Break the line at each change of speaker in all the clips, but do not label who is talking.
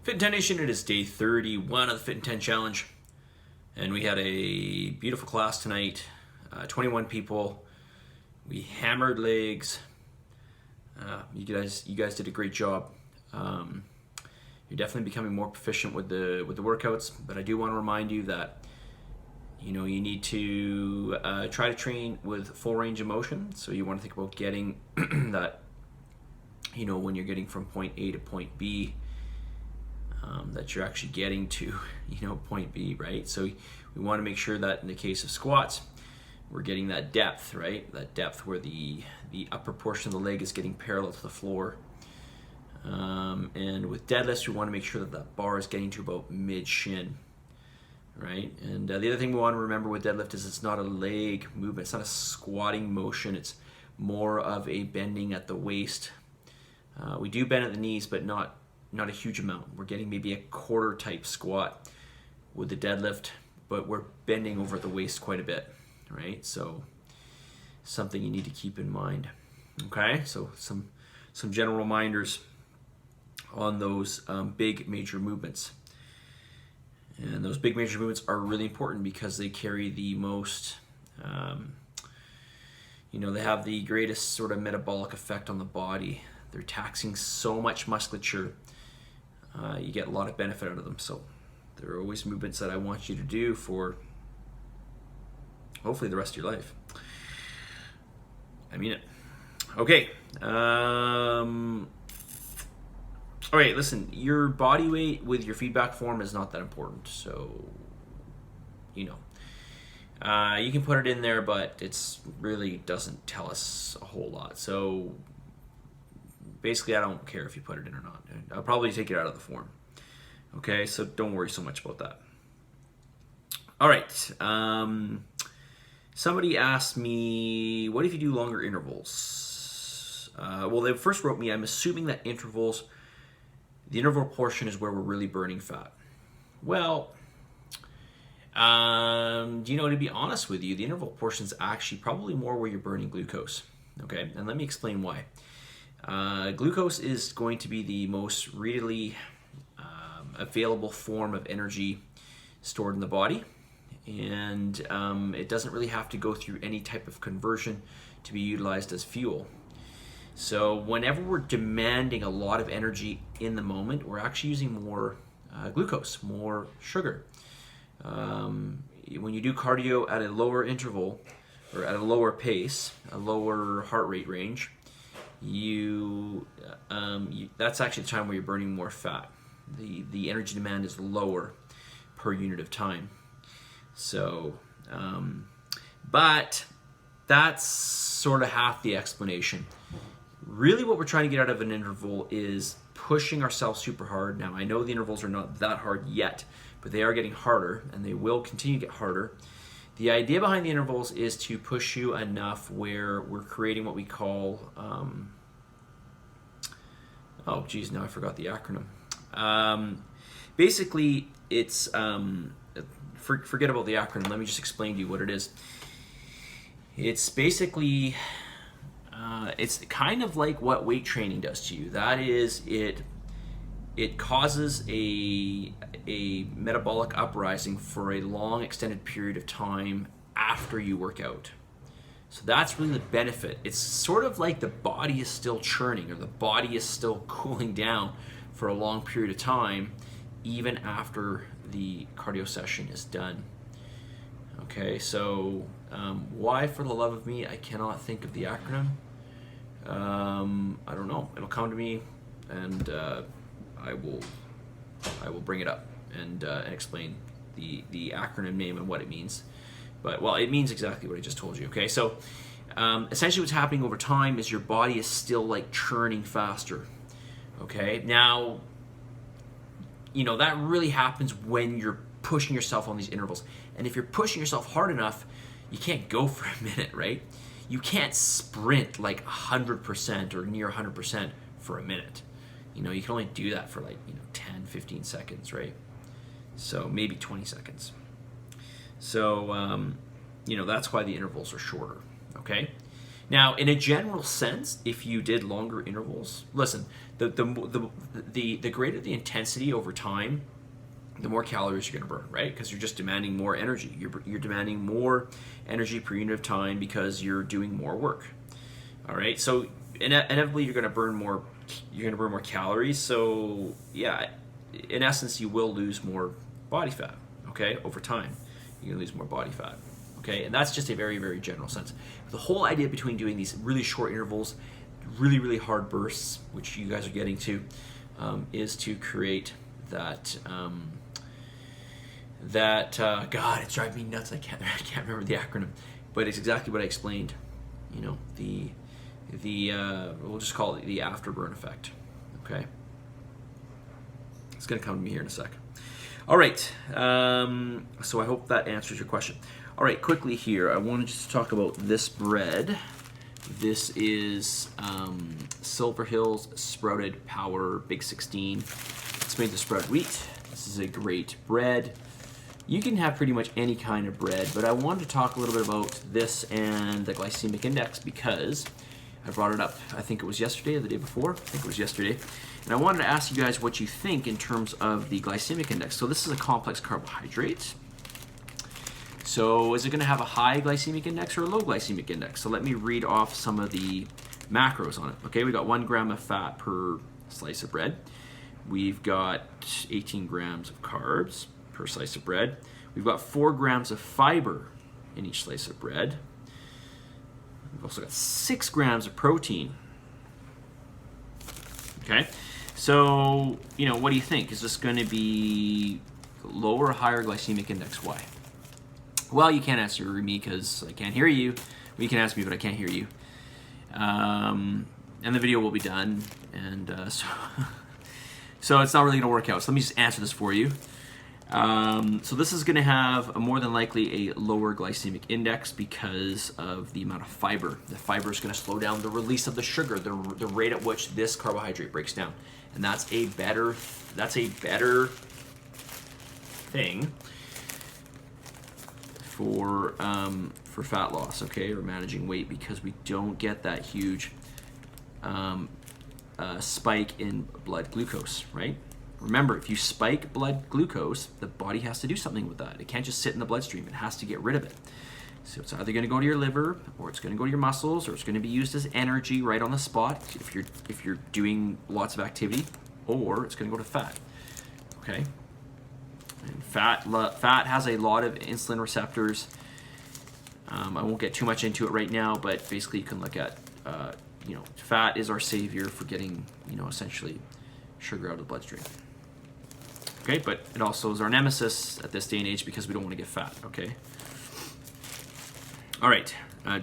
Fit in 10 Nation, it is day 31 of the Fit in 10 Challenge, and we had a beautiful class tonight. 21 people. We hammered legs. You guys did a great job. You're definitely becoming more proficient with the workouts, but I do want to remind you that you need to try to train with full range of motion. So you want to think about getting that, when you're getting from point A to point B, that you're actually getting to, point B, right? So we want to make sure that in the case of squats, we're getting that depth, right? That depth where the upper portion of the leg is getting parallel to the floor. And with deadlifts, we want to make sure that that bar is getting to about mid-shin, right? And the other thing we want to remember with deadlift is it's not a leg movement. It's not a squatting motion. It's more of a bending at the waist. We do bend at the knees, but not a huge amount. We're getting maybe a quarter type squat with the deadlift, but we're bending over the waist quite a bit, right? So something you need to keep in mind. Okay, so some general reminders on those big major movements. And those big major movements are really important because they carry the most, they have the greatest sort of metabolic effect on the body. They're taxing so much musculature. You get a lot of benefit out of them. So there are always movements that I want you to do for hopefully the rest of your life. I mean it. Okay. All right, listen, your body weight with your feedback form is not that important. So, you can put it in there, but it's really doesn't tell us a whole lot. So basically, I don't care if you put it in or not. I'll probably take it out of the form. Okay, so don't worry so much about that. All right. Somebody asked me, what if you do longer intervals? Well, they first wrote me, I'm assuming that the interval portion is where we're really burning fat. Well, to be honest with you, the interval portion is actually probably more where you're burning glucose. Okay, and let me explain why. Glucose is going to be the most readily available form of energy stored in the body, and it doesn't really have to go through any type of conversion to be utilized as fuel. So whenever we're demanding a lot of energy in the moment, we're actually using more glucose, more sugar. When you do cardio at a lower interval or at a lower pace, a lower heart rate range, that's actually the time where you're burning more fat. The energy demand is lower per unit of time. So, but that's sort of half the explanation. Really what we're trying to get out of an interval is pushing ourselves super hard. Now, I know the intervals are not that hard yet, but they are getting harder, and they will continue to get harder. The idea behind the intervals is to push you enough where we're creating what we call, now I forgot the acronym. Basically, it's, forget about the acronym, let me just explain to you what it is. It's basically, it's kind of like what weight training does to you. That is, it causes a metabolic uprising for a long extended period of time after you work out. So that's really the benefit. It's sort of like the body is still churning or the body is still cooling down for a long period of time even after the cardio session is done. Okay, so why, for the love of me, I cannot think of the acronym. I don't know. It'll come to me, and I will bring it up and explain the acronym name and what it means. But it means exactly what I just told you. Okay, so essentially what's happening over time is your body is still like churning faster. Okay, now that really happens when you're pushing yourself on these intervals. And if you're pushing yourself hard enough, you can't go for a minute, right? You can't sprint like 100% or near 100% for a minute. You can only do that for 10, 15 seconds, right? So maybe 20 seconds. So, that's why the intervals are shorter, okay? Now, in a general sense, if you did longer intervals, listen, the greater the intensity over time, the more calories you're going to burn, right? Because you're just demanding more energy. You're demanding more energy per unit of time because you're doing more work. All right, so inevitably you're going to burn more. You're going to burn more calories. So yeah, in essence, you will lose more body fat. Okay, over time, you're going to lose more body fat. Okay, and that's just a very, very general sense. The whole idea between doing these really short intervals, really, really hard bursts, which you guys are getting to, is to create that. God, it's driving me nuts. I can't remember the acronym, but it's exactly what I explained. You know, we'll just call it the afterburn effect. Okay, it's gonna come to me here in a sec. All right, so I hope that answers your question. All right, quickly here, I wanted just to talk about this bread. This is Silver Hills Sprouted Power Big 16. It's made with sprouted wheat. This is a great bread. You can have pretty much any kind of bread, but I wanted to talk a little bit about this and the glycemic index because I brought it up, I think it was yesterday or the day before. I think it was yesterday. And I wanted to ask you guys what you think in terms of the glycemic index. So this is a complex carbohydrate. So is it going to have a high glycemic index or a low glycemic index? So let me read off some of the macros on it. Okay, we got 1 gram of fat per slice of bread. We've got 18 grams of carbs per slice of bread. We've got 4 grams of fiber in each slice of bread. We've also got 6 grams of protein. Okay, so, you know, what do you think? Is this going to be lower or higher glycemic index? Why? Well, you can't answer me because I can't hear you. Well, you can ask me, but I can't hear you. And the video will be done, and so it's not really going to work out. So let me just answer this for you. So this is going to have more than likely a lower glycemic index because of the amount of fiber. The fiber is going to slow down the release of the sugar, the rate at which this carbohydrate breaks down, and that's a better thing for fat loss, okay, or managing weight, because we don't get that huge spike in blood glucose, right? Remember, if you spike blood glucose, the body has to do something with that. It can't just sit in the bloodstream. It has to get rid of it. So it's either going to go to your liver, or it's going to go to your muscles, or it's going to be used as energy right on the spot if you're doing lots of activity, or it's going to go to fat. Okay. And fat has a lot of insulin receptors. I won't get too much into it right now, but basically you can look at, fat is our savior for getting, essentially sugar out of the bloodstream. Okay, but it also is our nemesis at this day and age because we don't want to get fat, okay? All right,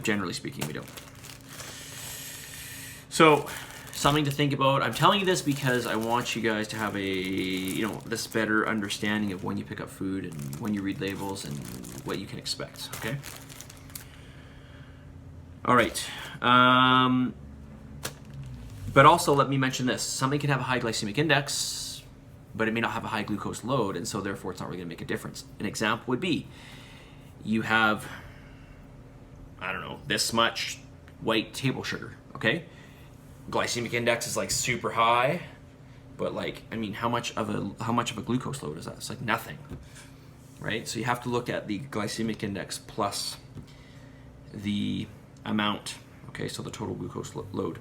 generally speaking, we don't. So, something to think about. I'm telling you this because I want you guys to have this better understanding of when you pick up food and when you read labels and what you can expect, okay? All right. But also, let me mention this. Something can have a high glycemic index, but it may not have a high glucose load, and so therefore it's not really going to make a difference. An example would be, you have, this much white table sugar, okay? Glycemic index is like super high, but how much of a glucose load is that? It's like nothing, right? So you have to look at the glycemic index plus the amount, okay? So the total glucose load.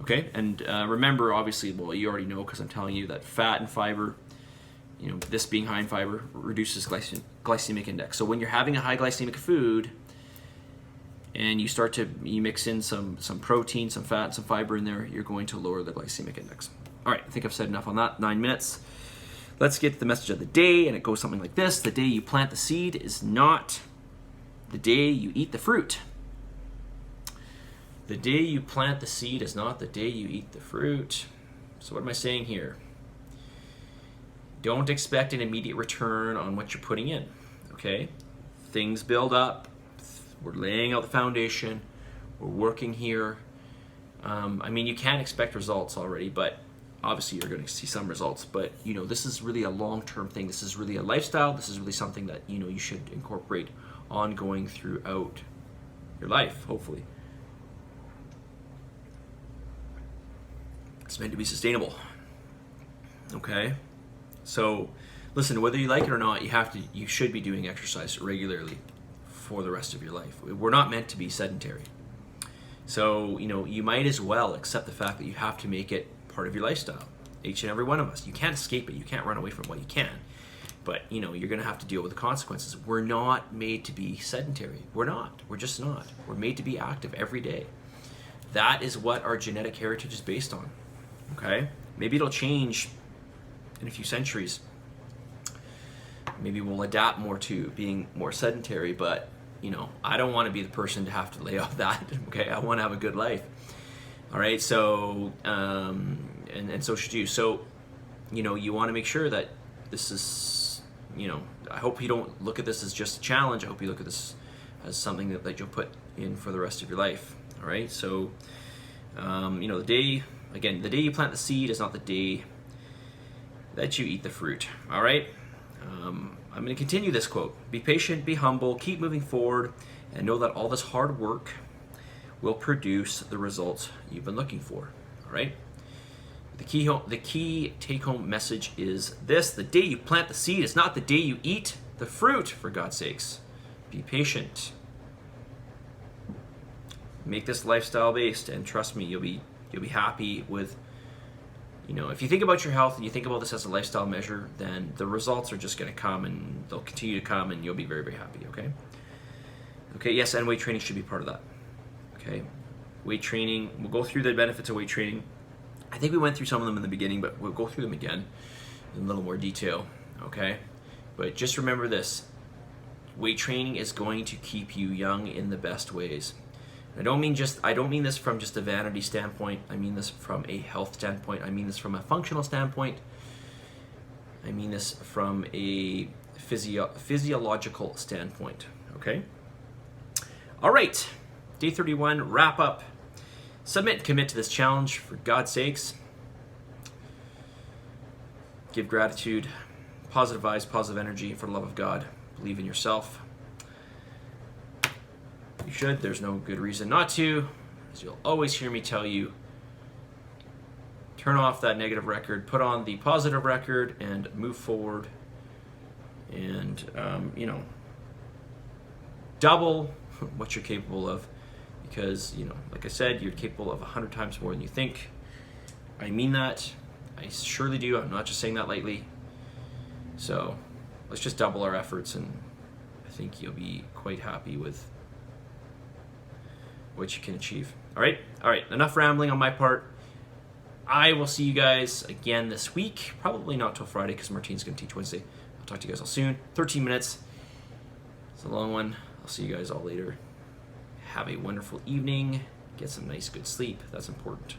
Okay, and remember, obviously, well, you already know because I'm telling you that fat and fiber, this being high in fiber, reduces glycemic index. So when you're having a high glycemic food and you mix in some protein, some fat, and some fiber in there, you're going to lower the glycemic index. All right, I think I've said enough on that. 9 minutes. Let's get to the message of the day, and it goes something like this. The day you plant the seed is not the day you eat the fruit. The day you plant the seed is not the day you eat the fruit. So what am I saying here? Don't expect an immediate return on what you're putting in, okay? Things build up. We're laying out the foundation. We're working here. You can't expect results already, but obviously you're going to see some results. But, this is really a long-term thing. This is really a lifestyle. This is really something that, you should incorporate ongoing throughout your life, hopefully. It's meant to be sustainable. Okay? So, listen, whether you like it or not, you should be doing exercise regularly for the rest of your life. We're not meant to be sedentary. So, you might as well accept the fact that you have to make it part of your lifestyle. Each and every one of us. You can't escape it. You can't run away from what you can. But, you're going to have to deal with the consequences. We're not made to be sedentary. We're not. We're just not. We're made to be active every day. That is what our genetic heritage is based on. Okay? Maybe it'll change in a few centuries. Maybe we'll adapt more to being more sedentary, but I don't want to be the person to have to lay off that. Okay, I want to have a good life. All right, so and so should you. So you want to make sure that this is I hope you don't look at this as just a challenge. I hope you look at this as something that you'll put in for the rest of your life. All right, so the day you plant the seed is not the day that you eat the fruit. All right. I'm going to continue this quote. Be patient, be humble, keep moving forward, and know that all this hard work will produce the results you've been looking for. All right? The key take-home message is this: the day you plant the seed is not the day you eat the fruit, for God's sakes. Be patient. Make this lifestyle-based, and trust me, you'll be happy with. If you think about your health and you think about this as a lifestyle measure, then the results are just going to come, and they'll continue to come, and you'll be very, very happy, okay? Okay, yes, and weight training should be part of that, okay? Weight training, we'll go through the benefits of weight training. I think we went through some of them in the beginning, but we'll go through them again in a little more detail, okay? But just remember this: weight training is going to keep you young in the best ways. I don't mean this from just a vanity standpoint. I mean this from a health standpoint. I mean this from a functional standpoint. I mean this from a physiological standpoint. Okay? All right. Day 31, wrap up. Submit and commit to this challenge, for God's sakes. Give gratitude, positive vibes, positive energy, for the love of God. Believe in yourself. You should. There's no good reason not to, as you'll always hear me tell you. Turn off that negative record, put on the positive record, and move forward. And, double what you're capable of. Because, like I said, you're capable of 100 times more than you think. I mean that. I surely do. I'm not just saying that lightly. So, let's just double our efforts, and I think you'll be quite happy with what you can achieve. All right, enough rambling on my part. I will see you guys again this week. Probably not till Friday, because Martine's going to teach Wednesday. I'll talk to you guys all soon. 13 minutes. It's a long one. I'll see you guys all later. Have a wonderful evening. Get some nice, good sleep. That's important.